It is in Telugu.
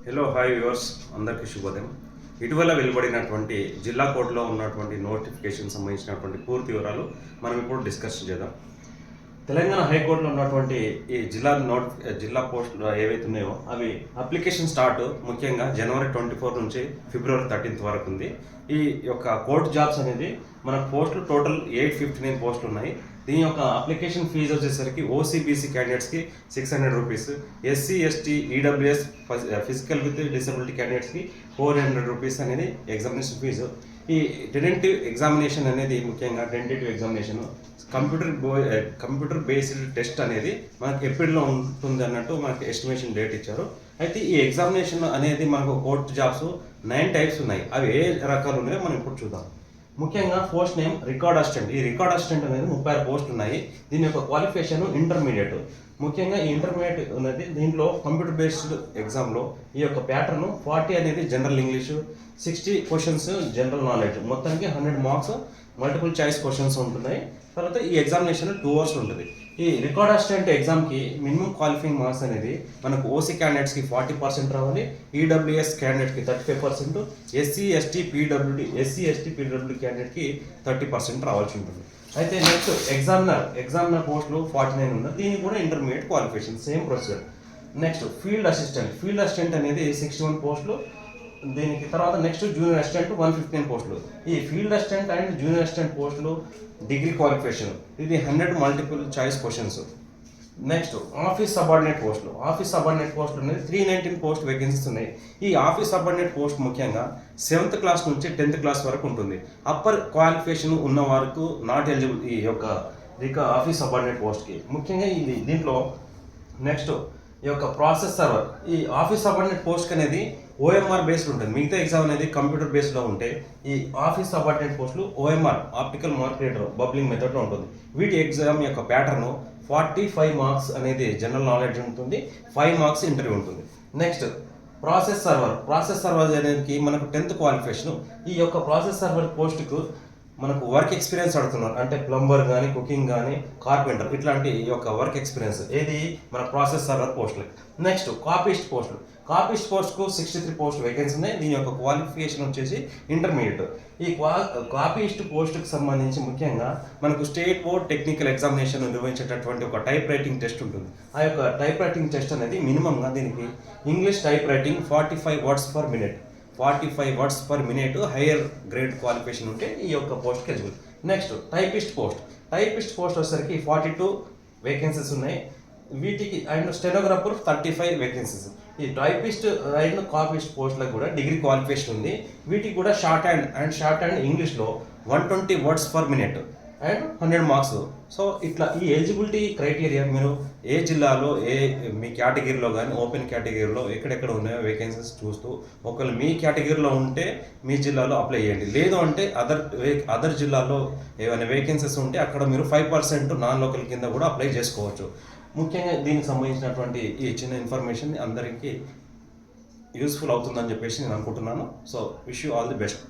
హలో హాయ్ వ్యూవర్స్, అందరికీ శుభోదయం. ఇటీవల వెలువడినటువంటి జిల్లా కోర్టులో ఉన్నటువంటి నోటిఫికేషన్ సంబంధించినటువంటి పూర్తి వివరాలు మనం ఇప్పుడు డిస్కస్ చేద్దాం. తెలంగాణ హైకోర్టులో ఉన్నటువంటి ఈ జిల్లా పోస్టులు ఏవైతే ఉన్నాయో అవి అప్లికేషన్ స్టార్ట్ ముఖ్యంగా జనవరి 24 నుంచి ఫిబ్రవరి 13 వరకు ఉంది. ఈ యొక్క కోర్టు జాబ్స్ అనేది మన పోస్టులు టోటల్ 859 పోస్టులు ఉన్నాయి. దీని యొక్క అప్లికేషన్ ఫీజు వచ్చేసరికి ఓసీబీసీ క్యాండిడేట్స్కి 600 rupees, SC ST EWS physical with disability క్యాండిడేట్స్కి 400 రూపీస్ అనేది ఎగ్జామినేషన్ ఫీజు. ఈ టెంటేటివ్ ఎగ్జామినేషన్ అనేది ముఖ్యంగా tentative examination computer based test అనేది మనకి ఎప్పటిలో ఉంటుంది అన్నట్టు మనకి ఎస్టిమేషన్ డేట్ ఇచ్చారు. అయితే ఈ ఎగ్జామినేషన్ అనేది మనకు కోర్టు జాబ్స్ 9 టైప్స్ ఉన్నాయి. అవి ఏ రకాలు ఉన్నాయో మనం ఇప్పుడు చూద్దాం. ముఖ్యంగా పోస్ట్ నేమ్ రికార్డ్ అసిస్టెంట్. ఈ రికార్డ్ అసిస్టెంట్ అనేది 36 పోస్టులు ఉన్నాయి. దీని యొక్క క్వాలిఫికేషన్ ఇంటర్మీడియట్. ముఖ్యంగా ఈ ఇంటర్మీడియట్ అనేది దీంట్లో కంప్యూటర్ బేస్డ్ ఎగ్జామ్లో ఈ యొక్క ప్యాటర్న్ 40 అనేది general English, 60 questions general knowledge, మొత్తానికి 100 మార్క్స్ మల్టిపుల్ చాయిస్ క్వశ్చన్స్ ఉంటున్నాయి. తర్వాత ఈ ఎగ్జామినేషన్ 2 అవర్స్ ఉంటుంది. ఈ రికార్డ్ అసిస్టెంట్ ఎగ్జామ్కి మినిమం క్వాలిఫైయింగ్ మార్క్స్ అనేది మనకు ఓసీ క్యాండిడేట్స్కి 40% రావాలి, ఈడబ్ల్యూఎస్ క్యాండిడేట్కి 35%, ఎస్సీ ఎస్టీ పీడబ్ల్యూడీ క్యాండిడేట్కి 30% రావాల్సి ఉంటుంది. అయితే నెక్స్ట్ ఎగ్జామినర్ పోస్టులు 49 ఉన్నాయి. దీనికి కూడా intermediate qualification same procedure. Next field assistant అనేది 61 పోస్టులు. దీనికి తర్వాత నెక్స్ట్ జూనియర్ అసిస్టెంట్ 115 పోస్టులు. ఈ field assistant and junior assistant పోస్టులు డిగ్రీ క్వాలిఫికేషన్, ఇది 100 multiple choice questions. Next office subordinate పోస్టులు అనేది 319 పోస్ట్ వేకెన్సీస్ ఉన్నాయి. ఈ ఆఫీస్ సబార్డినేట్ పోస్ట్ ముఖ్యంగా 7th క్లాస్ నుంచి 10th క్లాస్ వరకు ఉంటుంది. అప్పర్ క్వాలిఫికేషన్ ఉన్న వారికి నాట్ ఎలిజిబుల్ ఈ యొక్క ఆఫీస్ సబార్డినేట్ పోస్ట్కి. ముఖ్యంగా దీంట్లో నెక్స్ట్ ఈ యొక్క ప్రాసెస్ సర్వర్. ఈ ఆఫీస్ సబార్డినేట్ పోస్ట్ అనేది ఓఎంఆర్ బేస్డ్ ఉంటుంది. మిగతా ఎగ్జామ్ అనేది కంప్యూటర్ బేస్డ్లో ఉంటే ఈ ఆఫీస్ సబార్డినేట్ పోస్టులు OMR optical mark reader bubbling మెథడ్లో ఉంటుంది. వీటి ఎగ్జామ్ యొక్క ప్యాటర్న్ 45 మార్క్స్ అనేది జనరల్ నాలెడ్జ్ ఉంటుంది, 5 మార్క్స్ ఇంటర్వ్యూ ఉంటుంది. నెక్స్ట్ ప్రాసెస్ సర్వర్ అనేది మనకు 10th క్వాలిఫికేషన్. ఈ యొక్క ప్రాసెస్ సర్వర్ పోస్టుకు మనకు వర్క్ ఎక్స్పీరియన్స్ అడుగుతున్నారు, అంటే ప్లంబర్ కానీ, కుకింగ్ కానీ, కార్పెంటర్ ఇట్లాంటి ఈ యొక్క వర్క్ ఎక్స్పీరియన్స్ ఏది మన ప్రాసెస్ సర్వర్ పోస్టులు. నెక్స్ట్ కాపీస్ట్ పోస్ట్కు 63 పోస్ట్ వేకెన్సీ ఉన్నాయి. దీని యొక్క క్వాలిఫికేషన్ వచ్చేసి ఇంటర్మీడియట్. ఈ కాపీస్ట్ పోస్ట్కి సంబంధించి ముఖ్యంగా మనకు స్టేట్ బోర్డ్ టెక్నికల్ ఎగ్జామినేషన్ నిర్వహించేటటువంటి ఒక టైప్ రైటింగ్ టెస్ట్ ఉంటుంది. ఆ యొక్క టైప్ రైటింగ్ టెస్ట్ అనేది మినిమంగా దీనికి English type writing 45 words per minute hire grade qualification ఉంటే ఈ యొక్క పోస్ట్కి ఎలిజిబుల్. నెక్స్ట్ టైపిస్ట్ పోస్ట్ వచ్చేసరికి 42 వేకెన్సీస్ ఉన్నాయి. వీటికి అండ్ స్టెనోగ్రాఫర్ 35 వేకెన్సీస్. ఈ టైపిస్ట్ అండ్ కాపీస్ట్ పోస్ట్లకు కూడా డిగ్రీ క్వాలిఫికేషన్ ఉంది. వీటికి కూడా షార్ట్ హ్యాండ్ ఇంగ్లీష్లో 120 words per minute and 100 marks. So ఇట్లా ఈ ఎలిజిబిలిటీ క్రైటీరియా మీరు ఏ జిల్లాలో మీ కేటగిరీలో కానీ ఓపెన్ కేటగిరీలో ఎక్కడెక్కడ ఉన్నాయో వేకెన్సీస్ చూస్తూ ఒకవేళ మీ కేటగిరీలో ఉంటే మీ జిల్లాలో అప్లై చేయండి. లేదు అంటే అదర్ జిల్లాలో ఏమైనా వేకెన్సీస్ ఉంటే అక్కడ మీరు 5% నాన్ లోకల్ కింద కూడా అప్లై చేసుకోవచ్చు. ముఖ్యంగా దీనికి సంబంధించినటువంటి ఈ చిన్న ఇన్ఫర్మేషన్ అందరికీ యూస్ఫుల్ అవుతుందని చెప్పేసి నేను అనుకుంటున్నాను. So wish you all the best.